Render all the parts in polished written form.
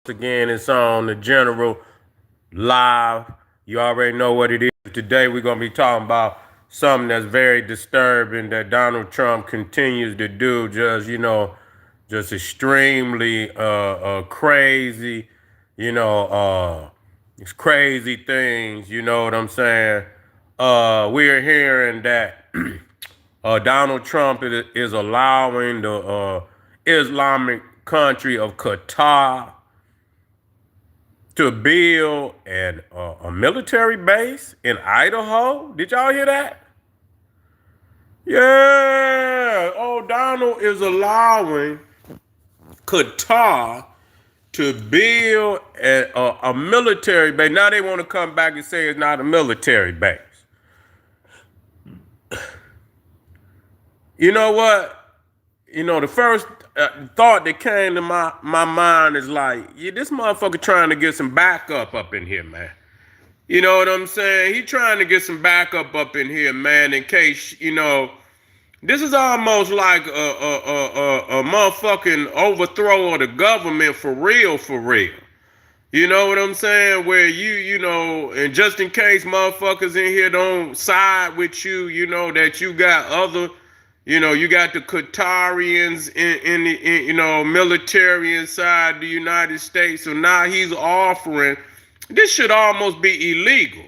Again, it's on the General Live. You already know what it is. Today, we're going to be talking about something that's very disturbing that Donald Trump continues to do. Just extremely crazy, it's crazy things. You know what I'm saying? We're hearing that Donald Trump is allowing the Islamic country of Qatar to build a military base in Idaho. Did y'all hear that? Yeah. Oh, Donald is allowing Qatar to build a military base. Now they want to come back and say it's not a military base. You know what? The first thought that came to my mind is like, yeah, this motherfucker trying to get some backup up in here, man. You know what I'm saying? He trying to get some backup up in here, man, in case, this is almost like a motherfucking overthrow of the government for real, for real. You know what I'm saying? Where and just in case motherfuckers in here don't side with you, that you got other, you got the Qatarians in the military inside the United States. So now he's offering, this should almost be illegal.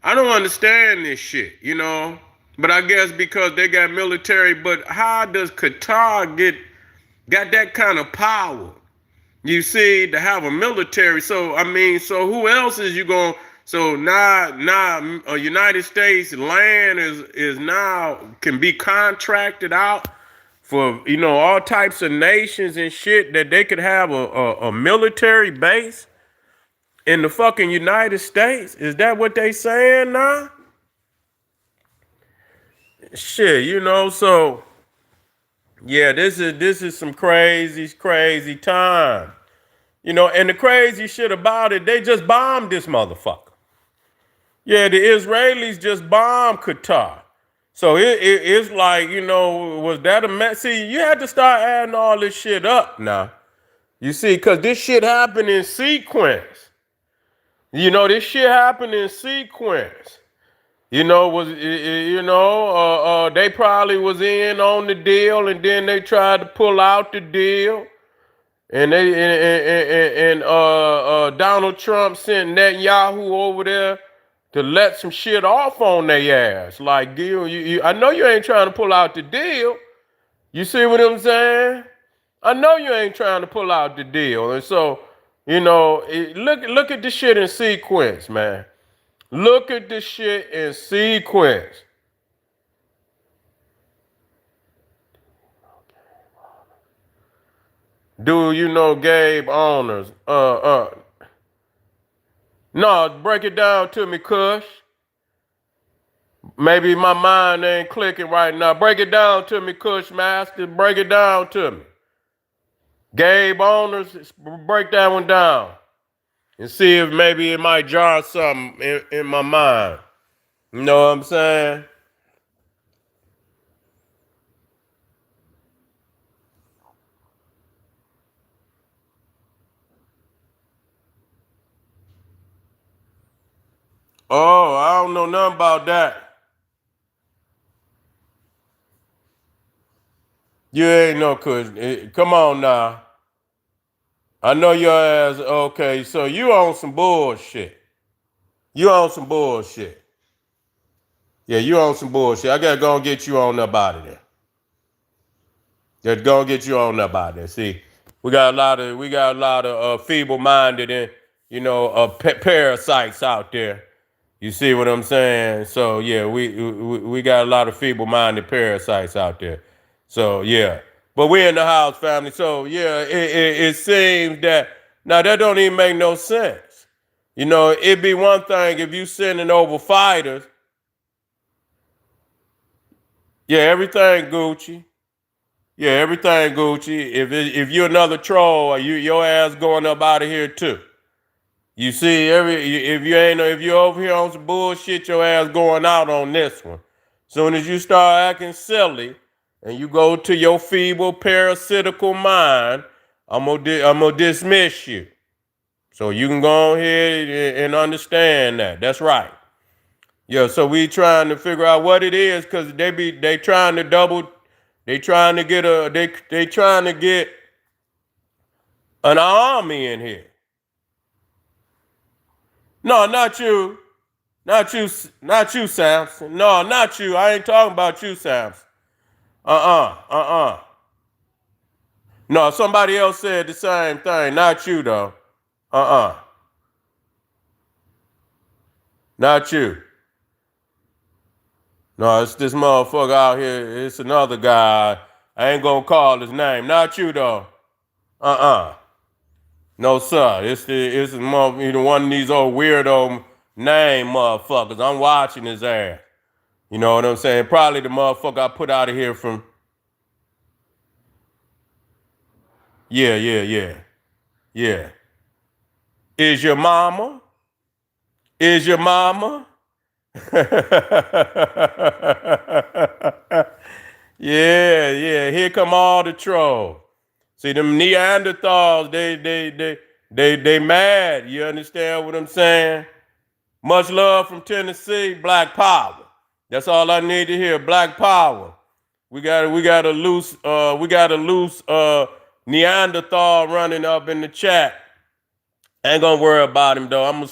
I don't understand this shit, but I guess because they got military, but how does Qatar got that kind of power? You see, to have a military. So who else is you going? So now, United States land is now can be contracted out for all types of nations and shit that they could have a military base in the fucking United States. Is that what they saying now? Shit, So yeah, this is some crazy time. And the crazy shit about it, they just bombed this motherfucker. Yeah, the Israelis just bombed Qatar. So it's like, was that a mess? See, you had to start adding all this shit up now. You see, because this shit happened in sequence. This shit happened in sequence. They probably was in on the deal and then they tried to pull out the deal. And Donald Trump sent Netanyahu over there to let some shit off on their ass. Like, I know you ain't trying to pull out the deal. You see what I'm saying? I know you ain't trying to pull out the deal. And so, look at this shit in sequence, man. Look at this shit in sequence. Do you know Gabe Owners? No, break it down to me, Kush. Maybe my mind ain't clicking right now. Break it down to me, Kush Master. Break it down to me. Gabe Owners, break that one down. And see if maybe it might jar something in my mind. You know what I'm saying? Oh, I don't know nothing about that. You ain't no Kush. Come on now. I know your ass. Okay, so you on some bullshit. You on some bullshit. Yeah, you on some bullshit. I gotta go and get you on up out of there. Just go and get you on up out of there. See, we got a lot of feeble-minded and parasites out there. You see what I'm saying? So yeah, we got a lot of feeble-minded parasites out there. So yeah, but we in the house, family. So yeah, it seems that now that don't even make no sense. It'd be one thing if you sending over fighters. Yeah, everything Gucci. Yeah, everything Gucci. If you're another troll, your ass going up out of here too. You see, if you're over here on some bullshit, your ass going out on this one. Soon as you start acting silly and you go to your feeble parasitical mind, I'm gonna dismiss you. So you can go ahead and understand that. That's right. Yeah, so we trying to figure out what it is because they trying to they trying to get they trying to get an army in here. No, not you. Not you, not you, Samson. No, not you. I ain't talking about you, Samson. Uh-uh. No, somebody else said the same thing. Not you, though. Uh-uh. Not you. No, it's this motherfucker out here. It's another guy. I ain't gonna call his name. Not you, though. Uh-uh. No, sir. It's one of these old weirdo name motherfuckers. I'm watching his ass. You know what I'm saying? Probably the motherfucker I put out of here from. Yeah. Is your mama? Is your mama? Yeah. Here come all the trolls. See them Neanderthals, they mad. You understand what I'm saying? Much love from Tennessee, Black Power. That's all I need to hear. Black Power. We got a loose Neanderthal running up in the chat. I ain't gonna worry about him though. I'm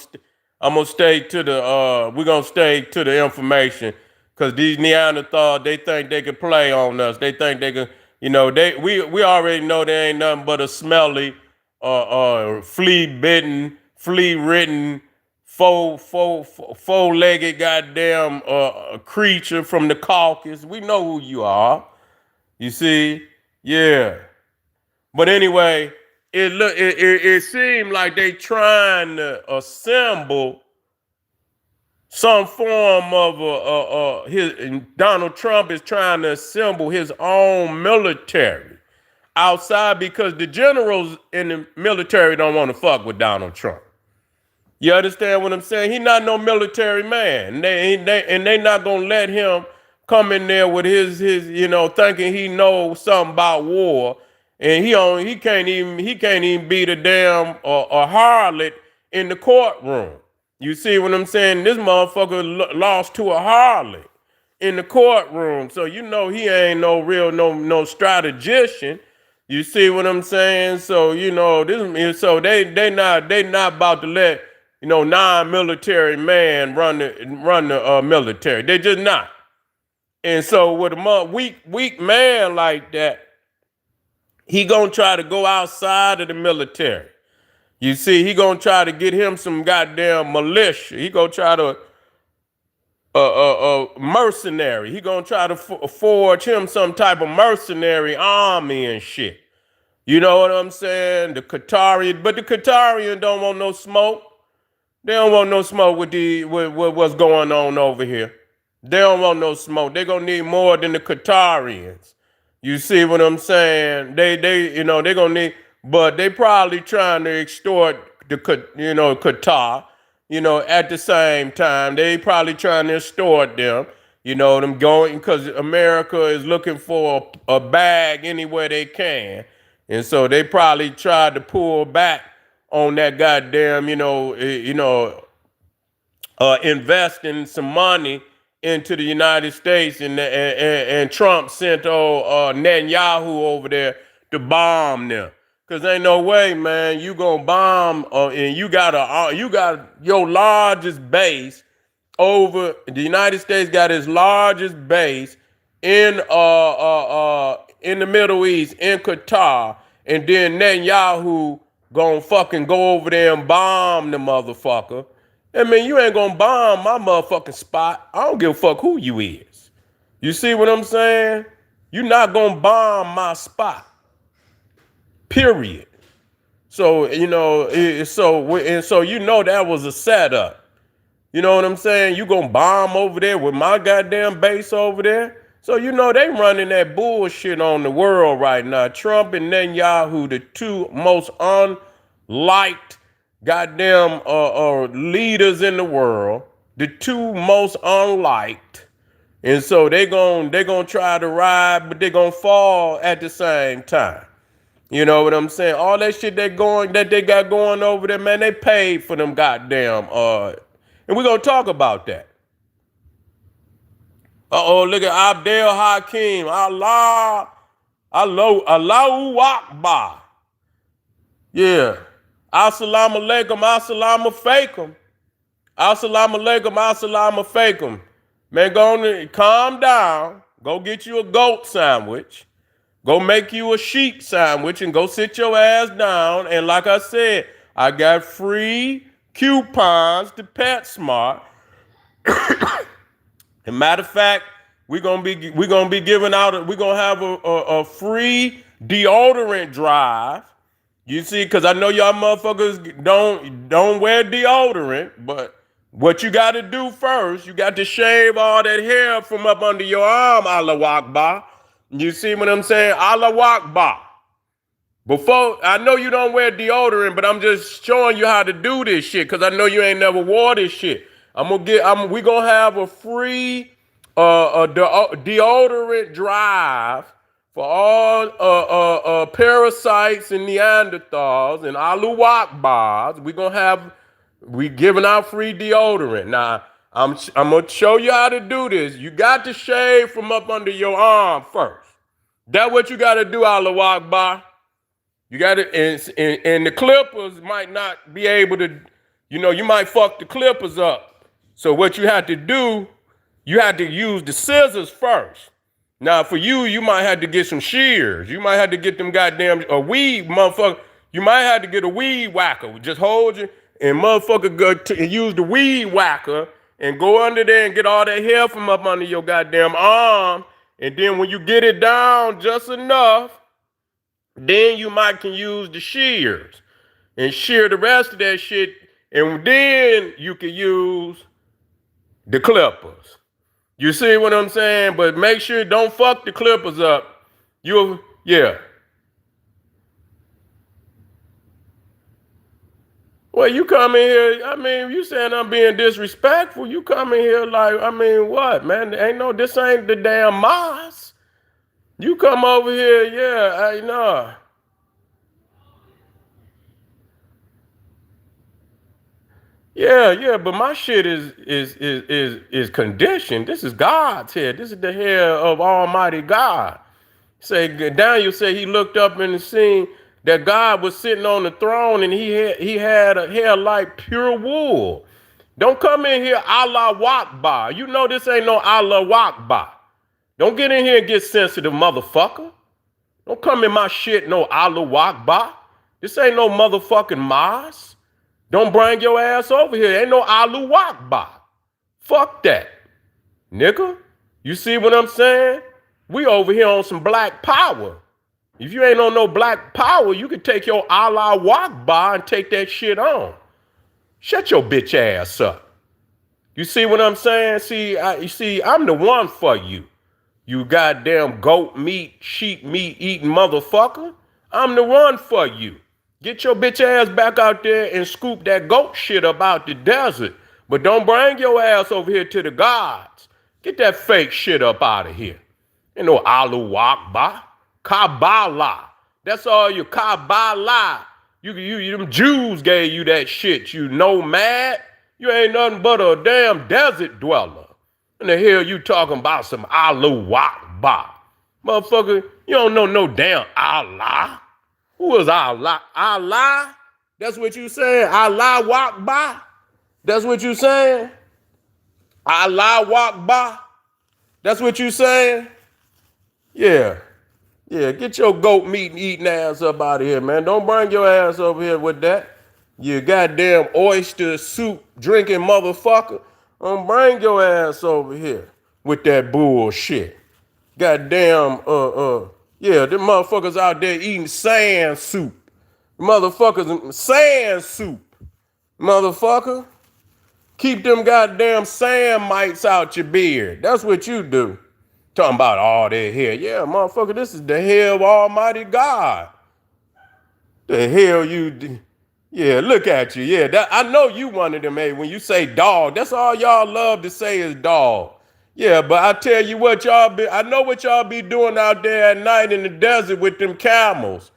gonna stay to the we're gonna stay to the information because these Neanderthals they think they can play on us. They think they can, we already know they ain't nothing but a smelly, flea-bitten, flea-ridden, four-legged goddamn creature from the Caucasus. We know who you are. You see, yeah. But anyway, it seemed like they trying to assemble some form of Donald Trump is trying to assemble his own military outside because the generals in the military don't want to fuck with Donald Trump. You understand what I'm saying? He's not no military man. They not gonna let him come in there with his thinking he knows something about war, and he can't even beat a damn a harlot in the courtroom. You see what I'm saying? This motherfucker lost to a harlot in the courtroom, so you know he ain't no real no strategician. You see what I'm saying? So they not about to let non-military man run the military. They just not. And so with a weak man like that, he gonna try to go outside of the military. You see, he gonna try to get him some goddamn militia. He gonna try to mercenary. He gonna try to forge him some type of mercenary army and shit. You know what I'm saying? The Qatarian, but the Qatarian don't want no smoke. They don't want no smoke with what's going on over here. They don't want no smoke. They're gonna need more than the Qatarians. You see what I'm saying? They're gonna need, but they probably trying to extort the Qatar. At the same time, they probably trying to extort them. Them going because America is looking for a bag anywhere they can, and so they probably tried to pull back on that goddamn, investing some money into the United States, and Trump sent Netanyahu over there to bomb them. Cause ain't no way, man, you gonna bomb and you got your largest base the United States got its largest base in the Middle East, in Qatar, and then Netanyahu gonna fucking go over there and bomb the motherfucker. I mean, you ain't gonna bomb my motherfucking spot. I don't give a fuck who you is. You see what I'm saying? You're not gonna bomb my spot. Period. So, that was a setup. You know what I'm saying? You gonna bomb over there with my goddamn base over there? So they running that bullshit on the world right now. Trump and Netanyahu, the two most unliked goddamn leaders in the world, the two most unliked. And so they gonna try to ride, but they gonna fall at the same time. You know what I'm saying? All that shit that they got going over there, man, they paid for them goddamn and we're gonna talk about that. Uh-oh, look at Abdel Hakim. Allahu Akbar. Yeah. Assalamu alaikum, assalamu alaikum. Assalamu alaikum, assalamu alaikum. Man, go on, calm down. Go get you a goat sandwich. Go make you a sheep sandwich and go sit your ass down. And like I said, I got free coupons to PetSmart. And matter of fact, we're gonna be giving out. We're gonna have a free deodorant drive. You see, because I know y'all motherfuckers don't wear deodorant, but what you got to do first, you got to shave all that hair from up under your arm, Allahu Akbar. You see what I'm saying? Allahu Akbar. Before, I know you don't wear deodorant, but I'm just showing you how to do this shit because I know you ain't never wore this shit. We gonna have a free deodorant drive for all parasites and Neanderthals and Allahu Akbars. We giving out free deodorant. Now, I'm gonna show you how to do this. You got to shave from up under your arm first. That's what you got to do, Allahu Akbar. You got to, and the clippers might not be able to, you might fuck the clippers up. So what you have to do, you have to use the scissors first. Now for you might have to get some shears. You might have to get them goddamn a weed motherfucker. You might have to get a weed whacker. Just hold you and motherfucker go and use the weed whacker and go under there and get all that hair from up under your goddamn arm. And then when you get it down just enough, then you can use the shears and shear the rest of that shit. And then you can use the clippers. You see what I'm saying? But make sure don't fuck the clippers up. Yeah. Well, you come in here, you saying I'm being disrespectful. You come in here like, what, man? This ain't the damn mosque. You come over here, yeah, I know. Yeah, but my shit is conditioned. This is God's hair. This is the hair of Almighty God. Daniel said he looked up and seen that God was sitting on the throne and he had a hair like pure wool. Don't come in here Allahu Akbar. You know this ain't no Allahu Akbar. Don't get in here and get sensitive, motherfucker. Don't come in my shit no Allahu Akbar. This ain't no motherfucking mosque. Don't bring your ass over here. Ain't no Allahu Akbar. Fuck that, nigga. You see what I'm saying? We over here on some black power. If you ain't on no black power, you can take your Allahu Akbar and take that shit on. Shut your bitch ass up. You see what I'm saying? I'm the one for you. You goddamn goat meat, sheep meat eating motherfucker. I'm the one for you. Get your bitch ass back out there and scoop that goat shit up out the desert. But don't bring your ass over here to the gods. Get that fake shit up out of here. Ain't no Allahu Akbar. Kabbalah. That's all you Kabbalah. You them Jews gave you that shit, you nomad. You ain't nothing but a damn desert dweller. In the hell you talking about some Allahu Akbar? Motherfucker, you don't know no damn Allah. Who is Allah? Allah? That's what you saying? Allahu Akbar? That's what you saying? Allahu Akbar? That's what you saying? Yeah, get your goat meat and eating ass up out of here, man. Don't bring your ass over here with that. You goddamn oyster soup drinking motherfucker. Don't bring your ass over here with that bullshit. Goddamn, them motherfuckers out there eating sand soup. Motherfuckers, sand soup. Motherfucker. Keep them goddamn sand mites out your beard. That's what you do. Talking about all that hair. Yeah, motherfucker, this is the hair of Almighty God. The hell you do. Yeah, look at you. Yeah, I know you one of them, hey, when you say dog. That's all y'all love to say is dog. Yeah, but I tell you what, I know what y'all be doing out there at night in the desert with them camels.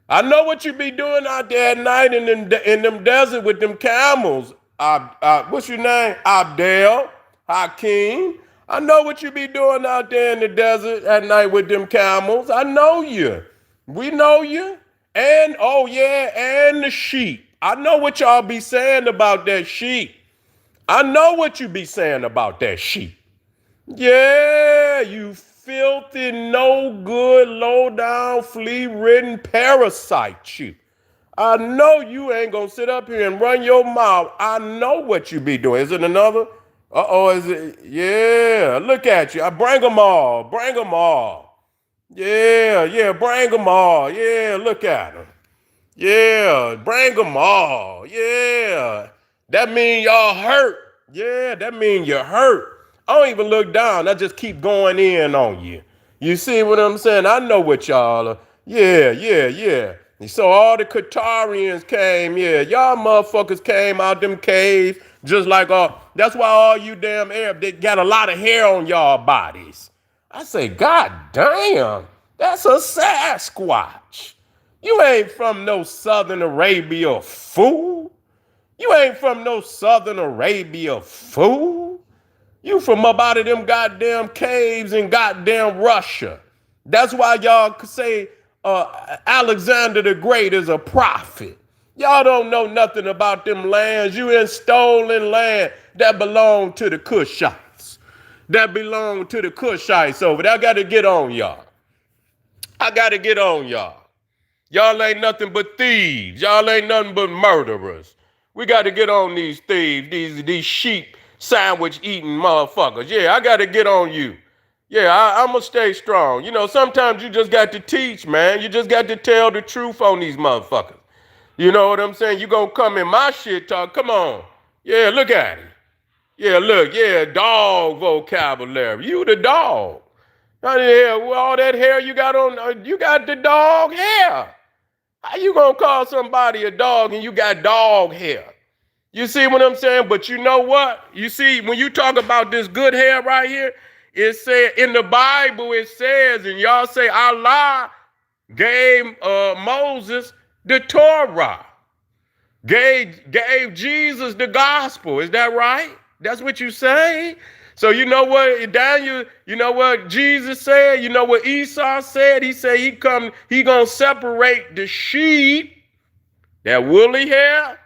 I know what you be doing out there at night in them desert with them camels. What's your name? Abdel Hakeem. I know what you be doing out there in the desert at night with them camels. I know you. We know you. And oh yeah, and the sheep. I know what y'all be saying about that sheep. I know what you be saying about that sheep. Yeah, you filthy, no good, low down, flea ridden parasite, you. I know you ain't gonna sit up here and run your mouth. I know what you be doing. Is it another? Uh-oh, is it? Yeah, look at you. I bring them all. Bring them all. Yeah, bring them all. Yeah, look at them. Yeah, bring them all. Yeah. That mean y'all hurt. Yeah, that mean you're hurt. I don't even look down. I just keep going in on you. You see what I'm saying? I know what y'all are. Yeah. And so all the Qatarians came, yeah. Y'all motherfuckers came out them caves just like that's why all you damn Arab, they got a lot of hair on y'all bodies. I say, God damn, that's a Sasquatch. You ain't from no Southern Arabia, fool. You ain't from no Southern Arabia, fool. You from up out of them goddamn caves in goddamn Russia. That's why y'all could say Alexander the Great is a prophet. Y'all don't know nothing about them lands. You in stolen land that belong to the Kushites. That belong to the Kushites over there. I got to get on y'all. Y'all ain't nothing but thieves. Y'all ain't nothing but murderers. We got to get on these thieves, these sheep sandwich eating motherfuckers. Yeah, I got to get on you. Yeah, I'm going to stay strong. You know, sometimes you just got to teach, man. You just got to tell the truth on these motherfuckers. You know what I'm saying? You going to come in my shit talk. Come on. Yeah, look at it. Yeah, look. Yeah, dog vocabulary. You the dog. All that hair you got on, you got the dog hair. How you gonna call somebody a dog and you got dog hair? You see what I'm saying? But you know what? You see, when you talk about this good hair right here, it said in the Bible, it says, and y'all say Allah gave Moses the Torah, gave Jesus the gospel. Is that right? That's what you say? So you know what, Daniel, you know what Jesus said? You know what Esau said? He said he gonna separate the sheep, that woolly hair,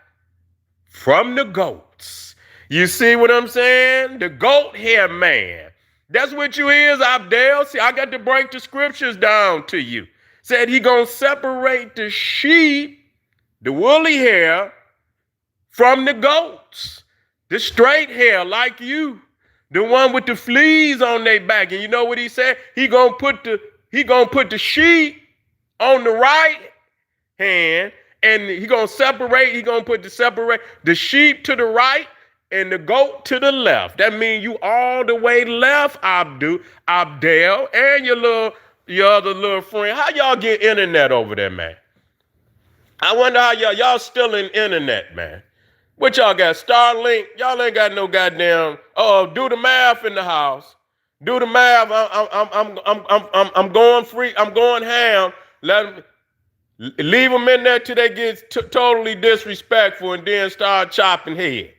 from the goats. You see what I'm saying? The goat hair man. That's what you is, Abdel. See, I got to break the scriptures down to you. Said he gonna separate the sheep, the woolly hair, from the goats. The straight hair like you. The one with the fleas on their back. And you know what he said? He gonna put the sheep on the right hand, and he gonna put the sheep to the right and the goat to the left. That means you all the way left, Abdel, and your other little friend. How y'all get internet over there, man? I wonder how y'all still in internet, man. What y'all got? Starlink? Y'all ain't got no goddamn. Do the math in the house. Do the math. I'm going free. I'm going ham. Leave them in there till they get totally disrespectful, and then start chopping head.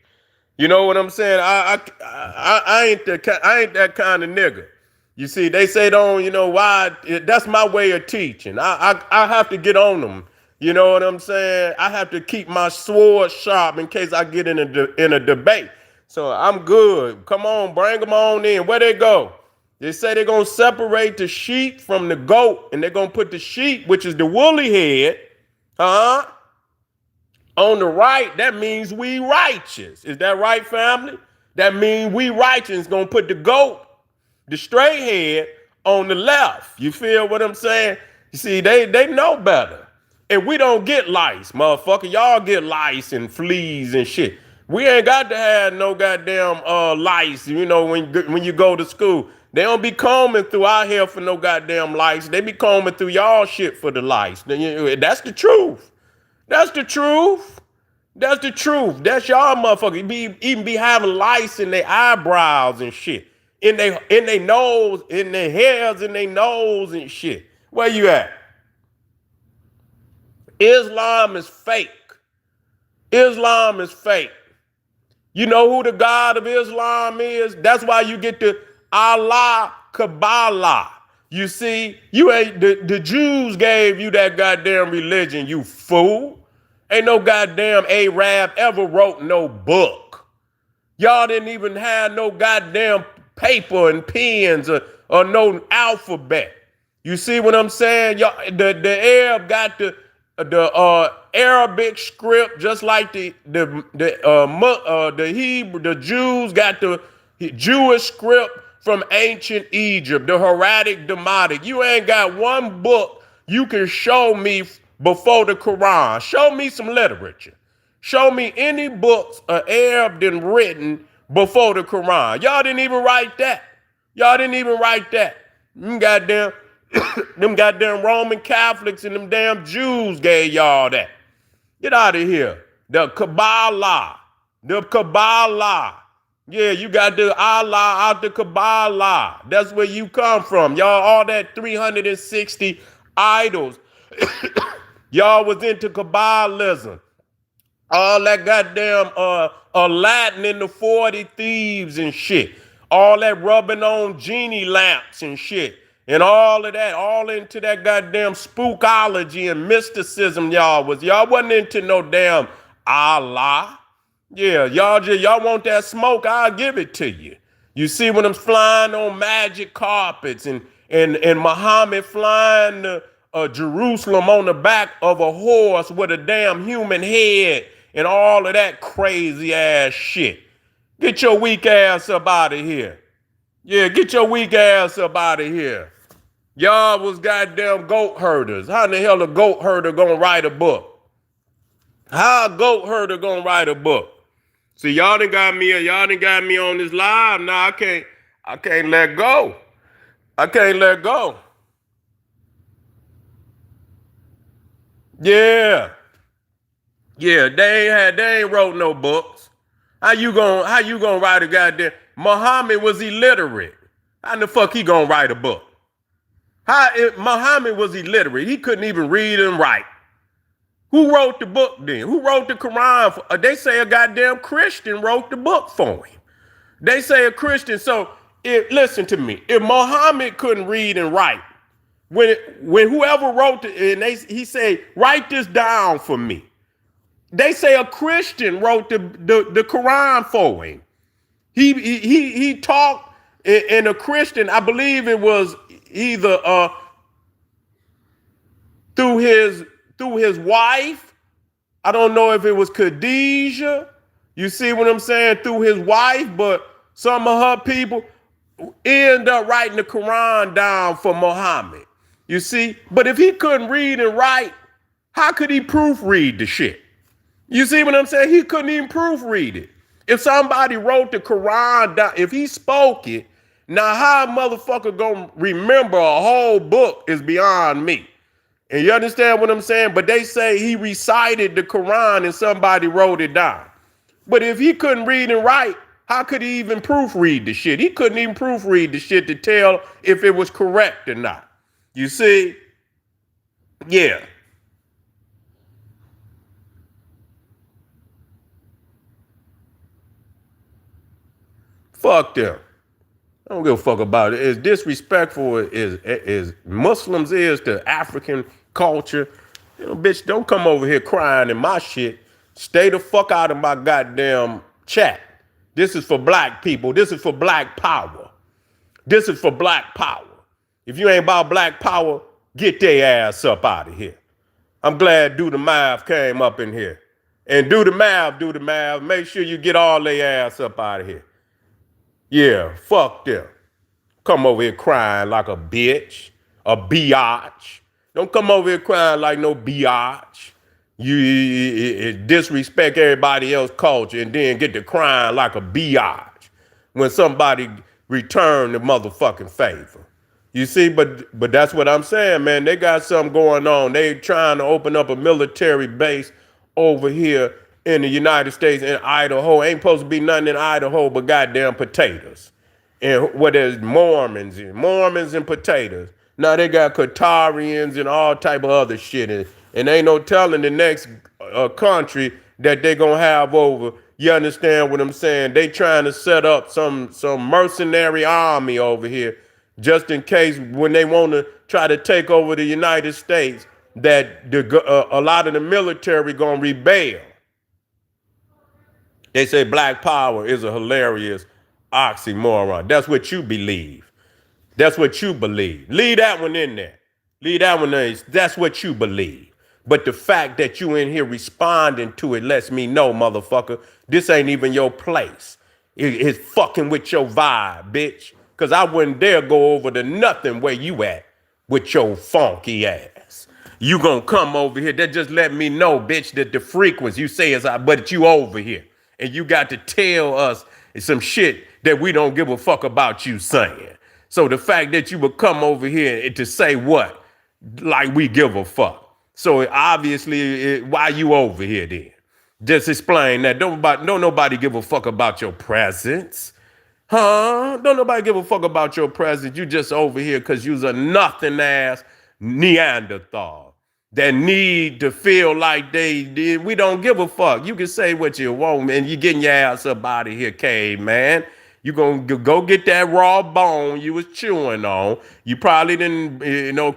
You know what I'm saying? I ain't that kind of nigga. You see, they say don't. You know why? That's my way of teaching. I have to get on them. You know what I'm saying? I have to keep my sword sharp in case I get in a debate. So I'm good. Come on, bring them on in. Where they go? They say they're going to separate the sheep from the goat, and they're going to put the sheep, which is the woolly head, on the right. That means we righteous. Is that right, family? That means we righteous. Going to put the goat, the straight head, on the left. You feel what I'm saying? You see, they know better. And we don't get lice, motherfucker. Y'all get lice and fleas and shit. We ain't got to have no goddamn lice, you know, when you go to school. They don't be combing through our hair for no goddamn lice. They be combing through y'all shit for the lice. That's the truth. That's the truth. That's the truth. That's y'all motherfucker. Even be having lice in their eyebrows and shit. In their nose, in their hairs, in their nose and shit. Where you at? Islam is fake. Islam is fake. You know who the God of Islam is? That's why you get the Allah Kabbalah. You see, you ain't the Jews gave you that goddamn religion, you fool. Ain't no goddamn Arab ever wrote no book. Y'all didn't even have no goddamn paper and pens or no alphabet. You see what I'm saying? Y'all, the Arab got the Arabic script, just like the Hebrew, the Jews got the Jewish script from ancient Egypt, the Hieratic Demotic. You ain't got one book you can show me before the Quran. Show me some literature. Show me any books an Arab done written before the Quran. Y'all didn't even write that. Y'all didn't even write that. Goddamn. Them goddamn Roman Catholics and them damn Jews gave y'all that. Get out of here. The Kabbalah. The Kabbalah. Yeah, you got the Allah out the Kabbalah. That's where you come from. Y'all, all that 360 idols. Y'all was into Kabbalism. All that goddamn Latin and the 40 thieves and shit. All that rubbing on genie lamps and shit. And all of that, all into that goddamn spookology and mysticism y'all wasn't into no damn Allah. Yeah, y'all want that smoke, I'll give it to you. You see when I'm flying on magic carpets and Muhammad flying to Jerusalem on the back of a horse with a damn human head and all of that crazy ass shit. Get your weak ass up out of here. Yeah, get your weak ass up out of here. Y'all was goddamn goat herders. How in the hell a goat herder gonna write a book? How a goat herder gonna write a book? See, y'all done got me on this live. Now I can't let go. I can't let go. Yeah. Yeah, they ain't wrote no books. How you gonna write a goddamn Muhammad was illiterate. How the fuck he gonna write a book? Muhammad was illiterate. He couldn't even read and write. Who wrote the book then? Who wrote the Quran? They say a goddamn Christian wrote the book for him. They say a Christian. So listen to me. If Muhammad couldn't read and write, when whoever wrote it, and he said, write this down for me. They say a Christian wrote the Quran for him. He talked in a Christian, I believe it was either through his wife. I don't know if it was Khadijah. You see what I'm saying? Through his wife, but some of her people end up writing the Quran down for Muhammad. You see? But if he couldn't read and write, how could he proofread the shit? You see what I'm saying? He couldn't even proofread it. If somebody wrote the Quran down, if he spoke it, now how a motherfucker gonna remember a whole book is beyond me. And you understand what I'm saying? But they say he recited the Quran and somebody wrote it down. But if he couldn't read and write, how could he even proofread the shit? He couldn't even proofread the shit to tell if it was correct or not. You see? Yeah. Fuck them. I don't give a fuck about it. As disrespectful as Muslims is to African culture, bitch, don't come over here crying in my shit. Stay the fuck out of my goddamn chat. This is for black people. This is for black power. This is for black power. If you ain't about black power, get their ass up out of here. I'm glad Do the Math came up in here. And do the math. Make sure you get all their ass up out of here. Yeah, fuck them. Come over here crying like a bitch, a biatch. Don't come over here crying like no biatch. You disrespect everybody else's culture and then get to crying like a biatch when somebody return the motherfucking favor. You see, but that's what I'm saying, man. They got something going on. They trying to open up a military base over here in the United States in Idaho. Ain't supposed to be nothing in Idaho but goddamn potatoes. And what there's Mormons and potatoes. Now they got Qatarians and all type of other shit. And And ain't no telling the next country that they gonna have over. You understand what I'm saying? They trying to set up some mercenary army over here, just in case when they want to try to take over the United States, that a lot of the military gonna rebel. They say black power is a hilarious oxymoron. That's what you believe. That's what you believe. Leave that one in there. Leave that one in. That's what you believe. But the fact that you in here responding to it lets me know, motherfucker, this ain't even your place. It's fucking with your vibe, bitch. Cause I wouldn't dare go over to nothing where you at with your funky ass. You gonna come over here. That just let me know, bitch, that the frequency you say is but you over here. And you got to tell us some shit that we don't give a fuck about you saying. So the fact that you would come over here to say what? Like we give a fuck. So obviously, why you over here then? Just explain that. Don't nobody give a fuck about your presence. Huh? Don't nobody give a fuck about your presence. You just over here because you's a nothing ass Neanderthal that need to feel like we don't give a fuck. You can say what you want, man. You getting your ass up out of here, caveman. You gonna go get that raw bone you was chewing on. You probably didn't,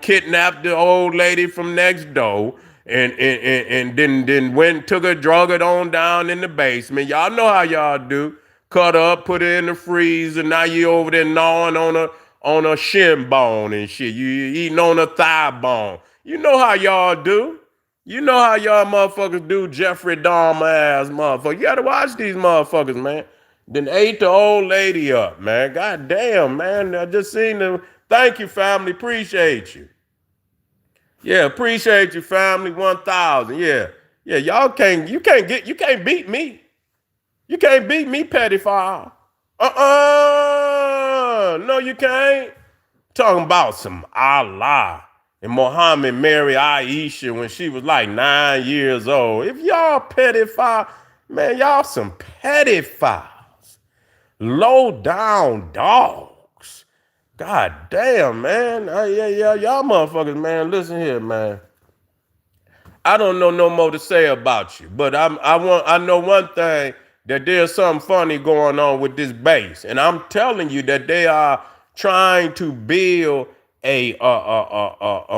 kidnap the old lady from next door and then went took her, drug it on down in the basement. Y'all know how y'all do. Cut her up, put her in the freezer. Now you over there gnawing on her shin bone and shit. You eating on her thigh bone. You know how y'all do. You know how y'all motherfuckers do, Jeffrey Dahmer ass motherfucker. You gotta watch these motherfuckers, man. Then ate the old lady up, man. God damn, man. I just seen them. Thank you, family. Appreciate you. Yeah, appreciate you, family. 1,000. Yeah. Yeah, you can't beat me. You can't beat me, pedophile. No, you can't. Talking about some Allah and Muhammad married Aisha when she was like 9 years old. If y'all pedophile, man, y'all some pedophiles. Low down dogs. God damn, man. Yeah, y'all motherfuckers, man. Listen here, man. I don't know no more to say about you, but I know one thing, that there's something funny going on with this base, and I'm telling you that they are trying to build a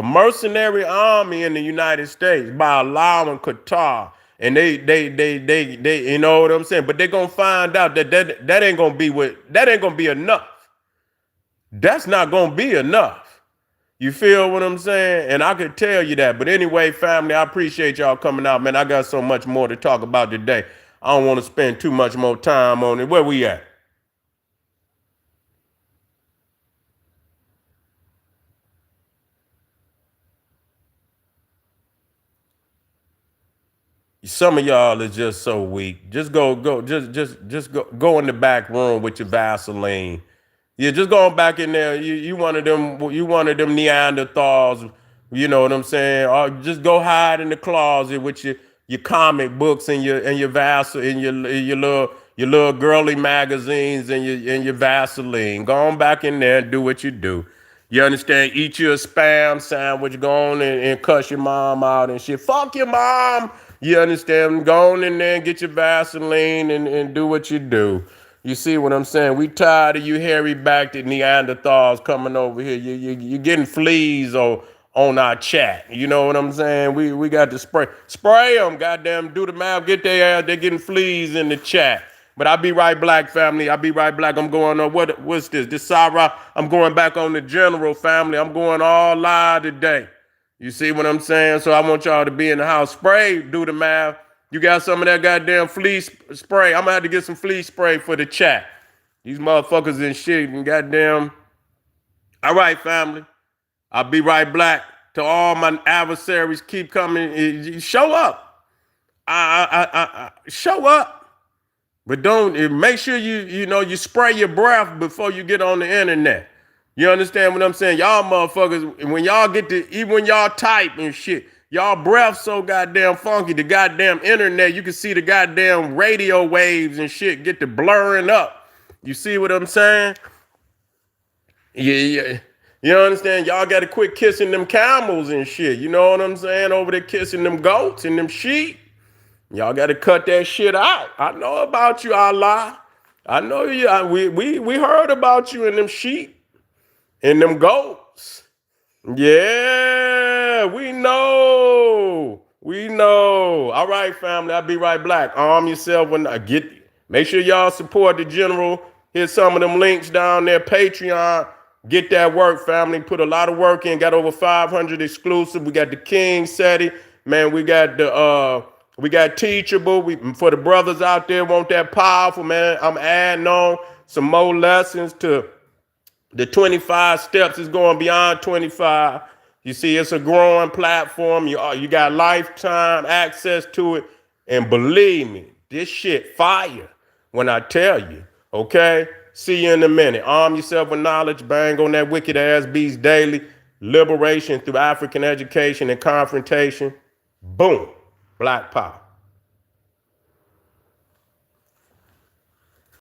mercenary army in the United States by allowing Qatar, and they you know what I'm saying, but they're gonna find out that ain't gonna be enough. That's not gonna be enough. You feel what I'm saying? And I could tell you that. But anyway, family, I appreciate y'all coming out, man. I got so much more to talk about today. I don't want to spend too much more time on it. Where we at? Some of y'all is just so weak. Just go in the back room with your Vaseline. Yeah, just going back in there. You one of them. You one of them Neanderthals. You know what I'm saying? Or just go hide in the closet with your comic books and your Vaseline and your little girly magazines and your Vaseline. Go on back in there and do what you do. You understand? Eat you a spam sandwich. Go on and cuss your mom out and shit. Fuck your mom. You understand? Go on in there and get your Vaseline and do what you do. You see what I'm saying? We tired of you hairy-backed Neanderthals coming over here. You getting fleas on our chat. You know what I'm saying? We got to spray them. Goddamn, do the math. Get their ass. They're getting fleas in the chat. But I'll be right back, family. I'll be right back. I'm going on. What's this? This Sarah. I'm going back on the general, family. I'm going all live today. You see what I'm saying? So I want y'all to be in the house. Spray. Do the math. You got some of that goddamn flea spray. I'm gonna have to get some flea spray for the chat. These motherfuckers and shit and goddamn. All right, family. I'll be right back. To all my adversaries, keep coming. Show up. Show up. But don't make sure you spray your breath before you get on the internet. You understand what I'm saying? Y'all motherfuckers, when y'all even when y'all type and shit, y'all breath so goddamn funky, the goddamn internet, you can see the goddamn radio waves and shit get to blurring up. You see what I'm saying? Yeah. You understand? Y'all got to quit kissing them camels and shit. You know what I'm saying? Over there kissing them goats and them sheep. Y'all got to cut that shit out. I know about you, Allah. I know you. We heard about you and them sheep and them goats. Yeah, we know. We know. All right, family. I'll be right back. Arm yourself when I get. Make sure y'all support the general. Here's some of them links down there. Patreon. Get that work, family. Put a lot of work in. Got over 500 exclusive. We got the King SETI. Man, we got Teachable. For the brothers out there want that powerful, man. I'm adding on some more lessons to the 25 steps. Is going beyond 25. You see, it's a growing platform. You got lifetime access to it. And believe me, this shit fire when I tell you. Okay? See you in a minute. Arm yourself with knowledge. Bang on that wicked ass beast daily. Liberation through African education and confrontation. Boom. Black power.